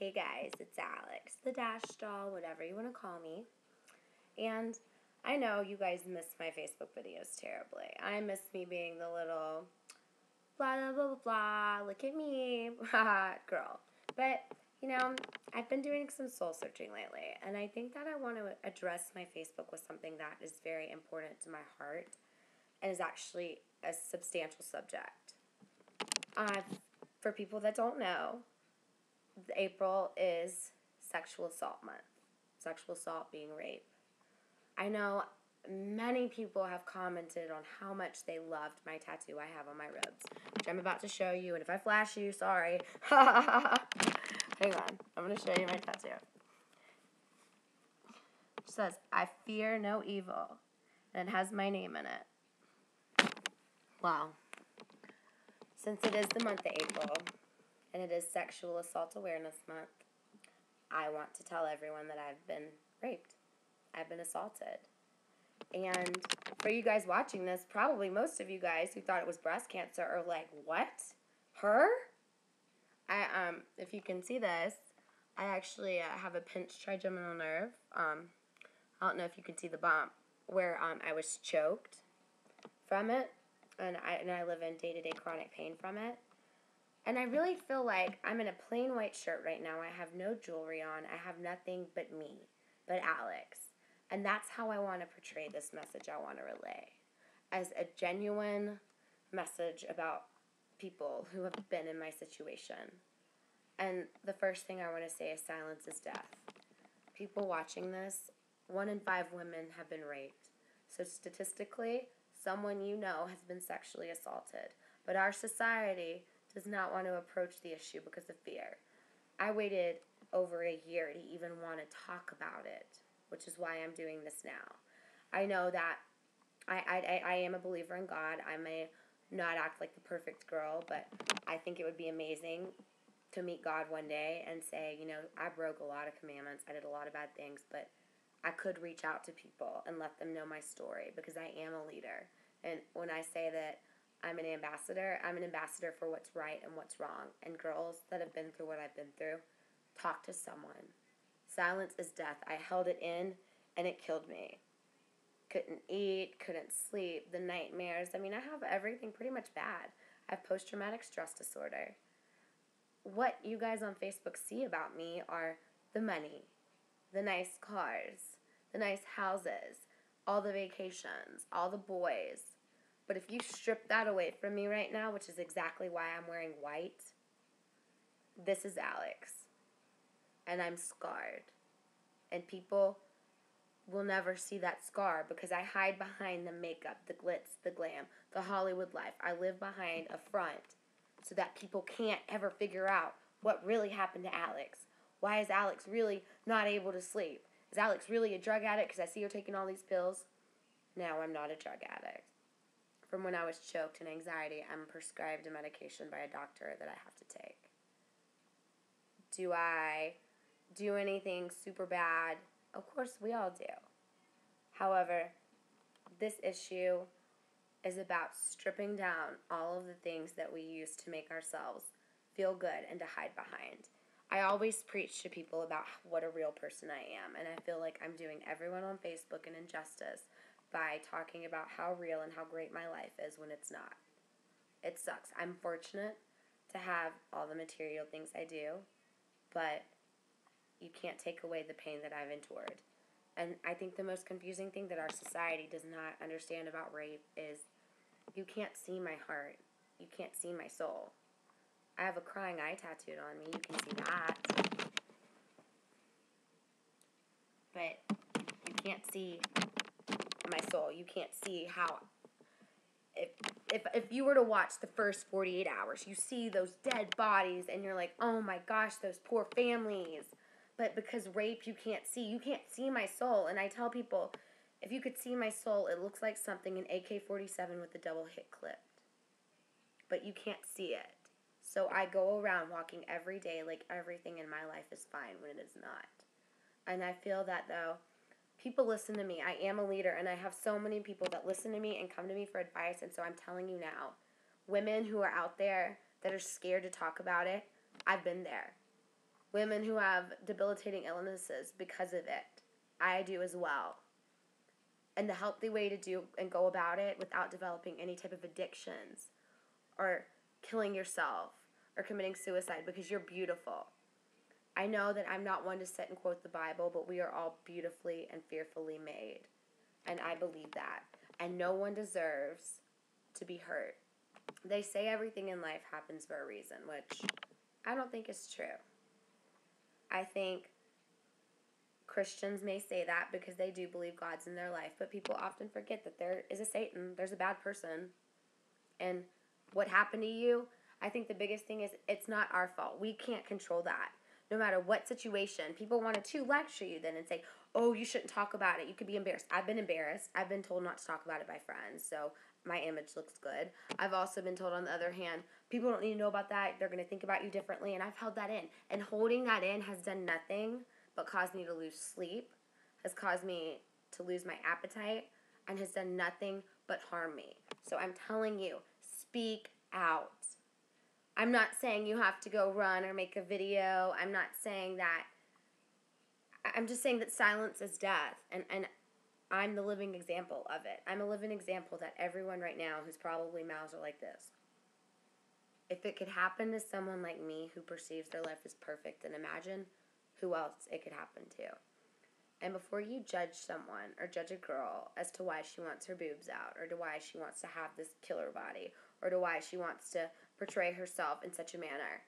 Hey guys, it's Alex, the Dash Doll, whatever you want to call me. And I know you guys miss my Facebook videos terribly. I miss me being the little blah blah blah blah blah, look at me, girl. But, I've been doing some soul searching lately, and I think that I want to address my Facebook with something that is very important to my heart and is actually a substantial subject. For people that don't know, April is sexual assault month. Sexual assault being rape. I know many people have commented on how much they loved my tattoo I have on my ribs, which I'm about to show you, and if I flash you, sorry. Hang on, I'm going to show you my tattoo. It says, I fear no evil, and it has my name in it. Wow. Since it is the month of April, and it is Sexual Assault Awareness Month, I want to tell everyone that I've been raped. I've been assaulted. And for you guys watching this, probably most of you guys who thought it was breast cancer are like, what? Her? If you can see this, I actually have a pinched trigeminal nerve. I don't know if you can see the bump where I was choked from it, and I live in day-to-day chronic pain from it. And I really feel like I'm in a plain white shirt right now. I have no jewelry on. I have nothing but me, but Alex. And that's how I want to portray this message I want to relay, as a genuine message about people who have been in my situation. And the first thing I want to say is silence is death. People watching this, 1 in 5 women have been raped. So statistically, someone you know has been sexually assaulted. But our society does not want to approach the issue because of fear. I waited over a year to even want to talk about it, which is why I'm doing this now. I know that I am a believer in God. I may not act like the perfect girl, but I think it would be amazing to meet God one day and say, I broke a lot of commandments. I did a lot of bad things, but I could reach out to people and let them know my story because I am a leader. And when I say that I'm an ambassador for what's right and what's wrong. And girls that have been through what I've been through, talk to someone. Silence is death. I held it in, and it killed me. Couldn't eat, couldn't sleep, the nightmares. I have everything pretty much bad. I have post-traumatic stress disorder. What you guys on Facebook see about me are the money, the nice cars, the nice houses, all the vacations, all the boys. But if you strip that away from me right now, which is exactly why I'm wearing white, this is Alex. And I'm scarred. And people will never see that scar because I hide behind the makeup, the glitz, the glam, the Hollywood life. I live behind a front so that people can't ever figure out what really happened to Alex. Why is Alex really not able to sleep? Is Alex really a drug addict because I see her taking all these pills? No, I'm not a drug addict. From when I was choked and anxiety, I'm prescribed a medication by a doctor that I have to take. Do I do anything super bad? Of course, we all do. However, this issue is about stripping down all of the things that we use to make ourselves feel good and to hide behind. I always preach to people about what a real person I am, and I feel like I'm doing everyone on Facebook an injustice by talking about how real and how great my life is when it's not. It sucks. I'm fortunate to have all the material things I do, but you can't take away the pain that I've endured. And I think the most confusing thing that our society does not understand about rape is you can't see my heart. You can't see my soul. I have a crying eye tattooed on me. You can see that. But you can't see my soul. You can't see how, if you were to watch the first 48 hours, you see those dead bodies and you're like, oh my gosh, those poor families. But because rape, you can't see my soul. And I tell people, if you could see my soul, it looks like something in AK-47 with the double hit clipped. But you can't see it. So I go around walking every day like everything in my life is fine when it is not. And I feel that, though, people listen to me. I am a leader, and I have so many people that listen to me and come to me for advice, and so I'm telling you now, women who are out there that are scared to talk about it, I've been there. women who have debilitating illnesses because of it. I do as well. And the healthy way to do and go about it without developing any type of addictions or killing yourself or committing suicide, because you're beautiful. I know that I'm not one to sit and quote the Bible, but we are all beautifully and fearfully made. And I believe that. And no one deserves to be hurt. They say everything in life happens for a reason, which I don't think is true. I think Christians may say that because they do believe God's in their life, but people often forget that there is a Satan, there's a bad person, and what happened to you, I think the biggest thing is it's not our fault. We can't control that. No matter what situation, people wanted to lecture you then and say, oh, you shouldn't talk about it. You could be embarrassed. I've been embarrassed. I've been told not to talk about it by friends, so my image looks good. I've also been told, on the other hand, people don't need to know about that. They're going to think about you differently, and I've held that in. And holding that in has done nothing but caused me to lose sleep, has caused me to lose my appetite, and has done nothing but harm me. So I'm telling you, speak out. I'm not saying you have to go run or make a video. I'm not saying that. I'm just saying that silence is death, and I'm the living example of it. I'm a living example that everyone right now whose probably mouths are like this, if it could happen to someone like me who perceives their life as perfect, then imagine who else it could happen to. And before you judge someone or judge a girl as to why she wants her boobs out, or to why she wants to have this killer body, or to why she wants to portray herself in such a manner,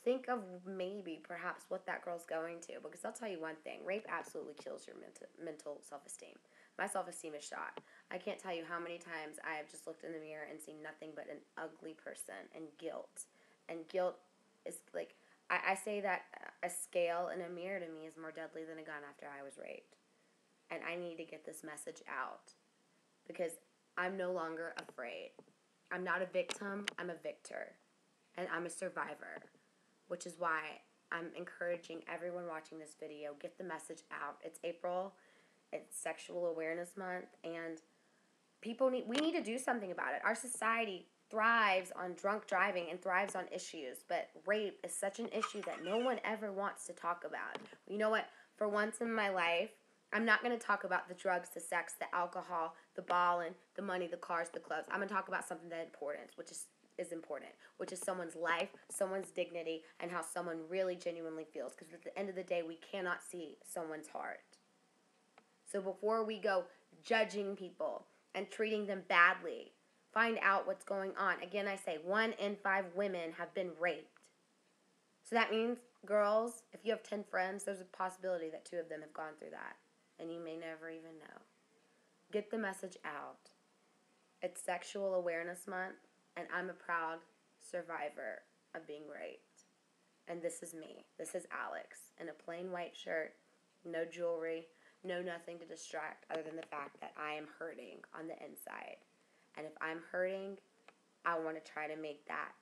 think of maybe perhaps what that girl's going to. Because I'll tell you one thing, rape absolutely kills your mental self-esteem. My self-esteem is shot. I can't tell you how many times I have just looked in the mirror and seen nothing but an ugly person and guilt. And guilt is like, I say that a scale in a mirror to me is more deadly than a gun after I was raped. And I need to get this message out because I'm no longer afraid. I'm not a victim, I'm a victor. And I'm a survivor, which is why I'm encouraging everyone watching this video, get the message out. It's April, it's Sexual Awareness Month, and we need to do something about it. Our society thrives on drunk driving and thrives on issues, but rape is such an issue that no one ever wants to talk about. You know what? For once in my life, I'm not going to talk about the drugs, the sex, the alcohol, the balling, the money, the cars, the clothes. I'm going to talk about something that's important, which is important, which is someone's life, someone's dignity, and how someone really genuinely feels. Because at the end of the day, we cannot see someone's heart. So before we go judging people and treating them badly, find out what's going on. Again, I say 1 in 5 women have been raped. So that means, girls, if you have 10 friends, there's a possibility that 2 of them have gone through that. And you may never even know. Get the message out. It's Sexual Awareness Month, and I'm a proud survivor of being raped. And this is me. This is Alix in a plain white shirt, no jewelry, no nothing to distract other than the fact that I am hurting on the inside. And if I'm hurting, I want to try to make that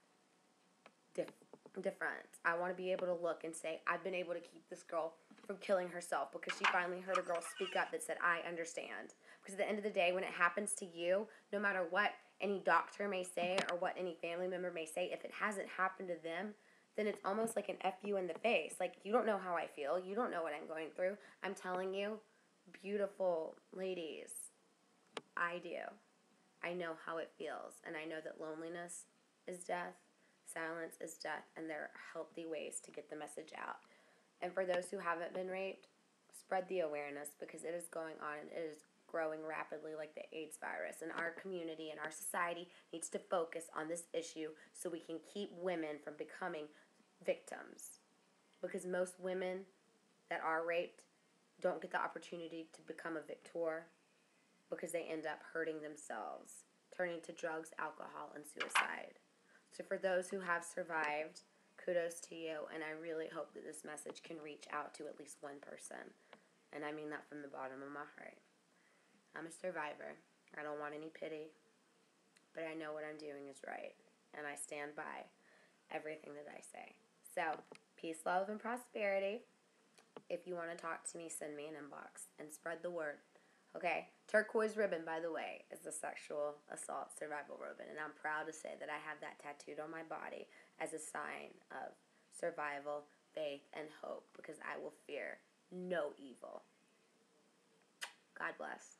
difference. I want to be able to look and say, I've been able to keep this girl from killing herself because she finally heard a girl speak up that said, I understand. Because at the end of the day, when it happens to you, no matter what any doctor may say or what any family member may say, if it hasn't happened to them, then it's almost like an F you in the face. Like, you don't know how I feel. You don't know what I'm going through. I'm telling you, beautiful ladies, I do. I know how it feels. And I know that loneliness is death, silence is death, and there are healthy ways to get the message out. And for those who haven't been raped, spread the awareness because it is going on and it is growing rapidly like the AIDS virus. And our community and our society needs to focus on this issue so we can keep women from becoming victims. Because most women that are raped don't get the opportunity to become a victor because they end up hurting themselves, turning to drugs, alcohol, and suicide. So for those who have survived, kudos to you, and I really hope that this message can reach out to at least one person. And I mean that from the bottom of my heart. I'm a survivor. I don't want any pity, but I know what I'm doing is right, and I stand by everything that I say. So, peace, love, and prosperity. If you want to talk to me, send me an inbox and spread the word. Okay? Turquoise ribbon, by the way, is the sexual assault survival ribbon, and I'm proud to say that I have that tattooed on my body as a sign of survival, faith, and hope, because I will fear no evil. God bless.